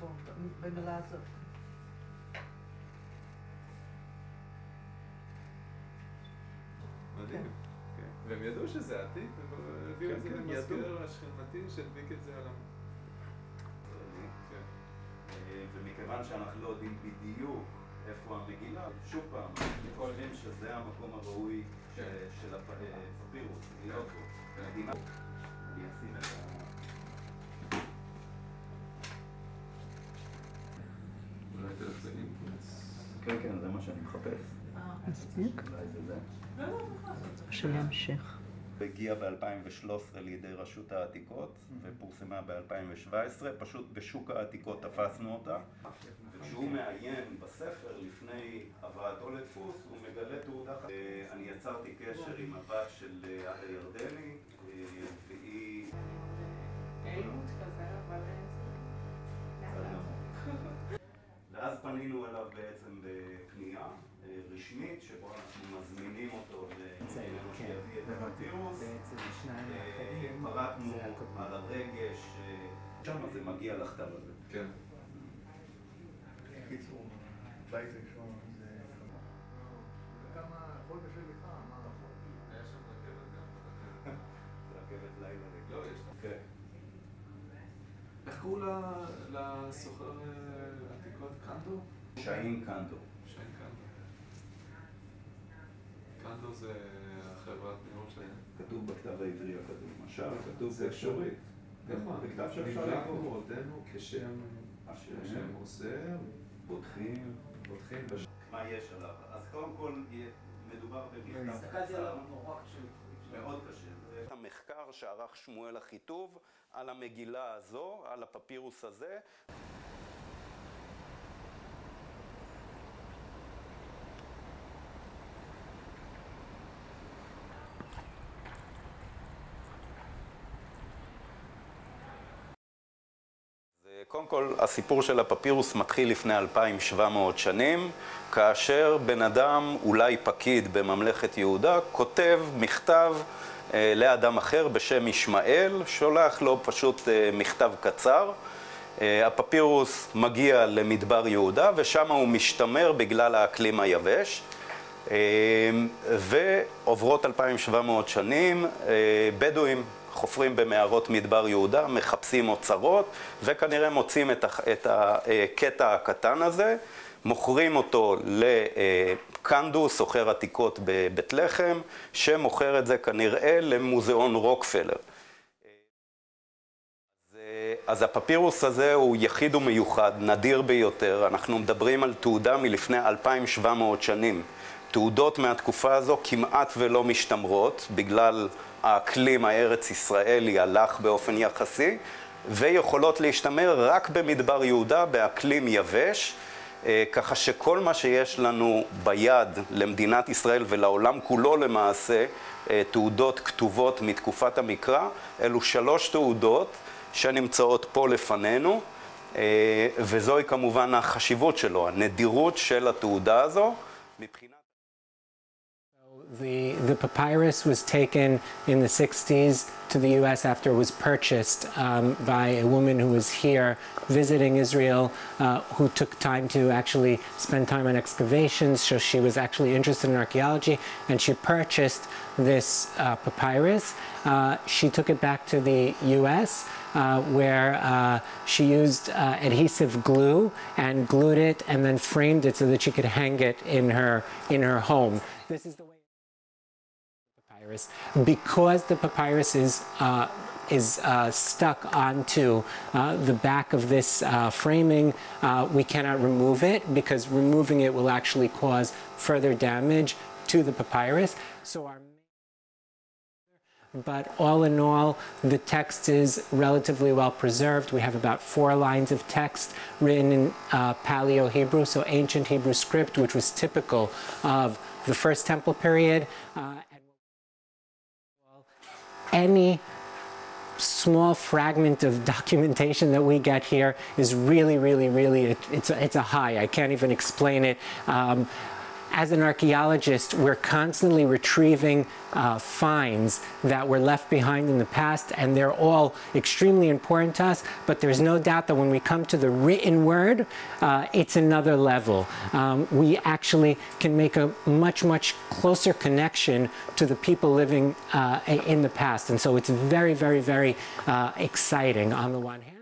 פה, במילה הזאת. מדהים. והם ידעו שזה עתיק, והביאו את זה למזכיר השכנתי שהדביק את זה על ומכיוון שאנחנו לא יודעים בדיוק איפה המגילה, שוב פעם, אנחנו חושבים שזה המקום הראוי של הפפירוס, להיות בו. המדינה, אני אשים את ה... אולי תלכסנים? כן, כן, זה מה שאני מחפש. מספיק. אולי זה זה. שימשיך. הגיעה ב-2013 לידי רשות העתיקות ופורסמה ב-2017, פשוט בשוק העתיקות תפסנו אותה. וכשהוא מעיין בספר לפני הבאתו לדפוס, הוא מגלה תעודה. אני יצרתי קשר עם הבת של אדה ירדני, והיא... אין דמות כזה, אבל... ואז פנינו אליו בעצם בפנייה רשמית, שבו אנחנו מזמינים אותו שיביא את הפפירוס. פרטנו על הרגש, שם זה מגיע לכתב הזה. כן. קיצור, בית ראשון זה... כמה חודש שלך, מה נכון? היה שם רכבת גם? זה רכבת לילה. לא, יש. כן. איך קראו לסוחר עתיקות? קנדו? שאין קנדו. שאין קנדו. קנדו זה החברת ניהול שלהם. כתוב בכתב העברי הקדום, משל, כתוב זה אפשרי. נכון. בכתב שאפשר נבלע לקרוא. במורדנו כשם השם עושה, בוטחים. בוטחים מה יש עליו? אז קודם כל מדובר במכתב הסתכלתי עליו נורא קשה. מאוד קשה. זה המחקר שערך שמואל אחיטוב על המגילה הזו, על הפפירוס הזה. קודם כל, הסיפור של הפפירוס מתחיל לפני 2,700 שנים, כאשר בן אדם, אולי פקיד בממלכת יהודה, כותב מכתב לאדם אחר בשם ישמעאל, שולח לו פשוט מכתב קצר. הפפירוס מגיע למדבר יהודה, ושם הוא משתמר בגלל האקלים היבש. ועוברות 2,700 שנים, בדואים חופרים במערות מדבר יהודה, מחפשים אוצרות, וכנראה מוצאים את הקטע הקטן הזה, מוכרים אותו לקנדו, סוחר עתיקות בבית לחם, שמוכר את זה כנראה למוזיאון רוקפלר. אז הפפירוס הזה הוא יחיד ומיוחד, נדיר ביותר. אנחנו מדברים על תעודה מלפני 2,700 שנים. תעודות מהתקופה הזו כמעט ולא משתמרות, בגלל האקלים הארץ ישראלי הלך באופן יחסי, ויכולות להשתמר רק במדבר יהודה, באקלים יבש, ככה שכל מה שיש לנו ביד למדינת ישראל ולעולם כולו למעשה, תעודות כתובות מתקופת המקרא, אלו 3 תעודות שנמצאות פה לפנינו, וזוהי כמובן החשיבות שלו, הנדירות של התעודה הזו. מבחינת The papyrus was taken in the 60s to the U.S. after it was purchased by a woman who was here visiting Israel, who took time to actually spend time on excavations, so she was actually interested in archaeology, and she purchased this papyrus. She took it back to the U.S., where she used adhesive glue and glued it and then framed it so that she could hang it in her home. This is the way papyrus. Because the papyrus is stuck onto the back of this framing, we cannot remove it, because removing it will actually cause further damage to the papyrus. So but all in all, the text is relatively well preserved. We have about 4 lines of text written in Paleo-Hebrew, so ancient Hebrew script, which was typical of the First Temple period. Any small fragment of documentation that we get here is really, it's a high. I can't even explain it. as an archaeologist, we're constantly retrieving finds that were left behind in the past, and they're all extremely important to us, but there's no doubt that when we come to the written word, it's another level. We actually can make a much, much closer connection to the people living in the past, and so it's very, very, very exciting on the one hand.